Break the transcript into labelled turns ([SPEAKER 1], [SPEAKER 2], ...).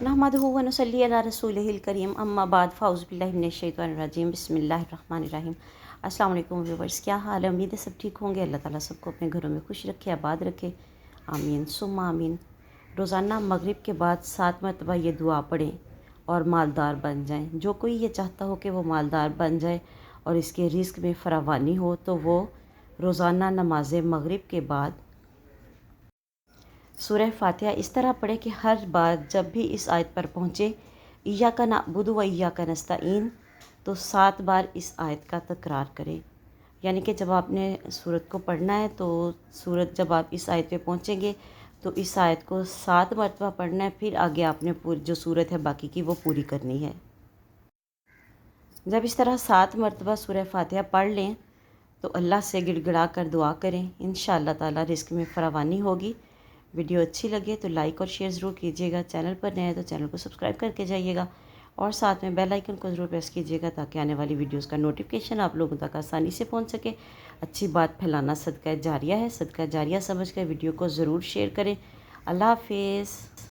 [SPEAKER 1] नहमदुहु व नुसल्ली अला रसूलिहिल करीम अम्मा बाद फ़ाउज़ु बिल्लाहि मिनश शैतानिर रजीम बिस्मिल्लाहिर रहमानिर रहीम। अस्सलाम वालेकुम व्यूअर्स, क्या हाल है? उम्मीद है सब ठीक होंगे। अल्लाह ताला सबको अपने घरों में खुश रखे, आबाद रखे, आमीन सुम्मा आमीन। रोज़ाना मगरिब के बाद 7 मरतबा ये दुआ पढ़ें और मालदार बन जाएं। जो कोई ये चाहता हो कि वो मालदार बन जाए और इसके रिस्क में फरावानी हो, तो वो रोज़ाना नमाज मगरिब के बाद सूरह फातिहा इस तरह पढ़े कि हर बार जब भी इस आयत पर पहुँचे, इय्याका नअबुदु व इय्याका नस्तईन, तो 7 बार इस आयत का तकरार करें। यानी कि जब आपने सूरत को पढ़ना है तो सूरत जब आप इस आयत पे पहुँचेंगे तो इस आयत को 7 मरतबा पढ़ना है, फिर आगे आपने पूरी जो सूरत है बाकी की वो पूरी करनी है। जब इस तरह 7 मरतबा सूरह फातिहा पढ़ लें तो अल्लाह से गिड़गिड़ा कर दुआ करें, इंशाअल्लाह ताला रिस्क में फरावानी होगी। वीडियो अच्छी लगे तो लाइक और शेयर ज़रूर कीजिएगा। चैनल पर नए हैं तो चैनल को सब्सक्राइब करके जाइएगा और साथ में बेल आइकन को ज़रूर प्रेस कीजिएगा ताकि आने वाली वीडियोस का नोटिफिकेशन आप लोगों तक आसानी से पहुंच सके। अच्छी बात फैलाना सदका जारिया है, सदका जारिया समझ कर वीडियो को ज़रूर शेयर करें। अल्लाह हाफिज़।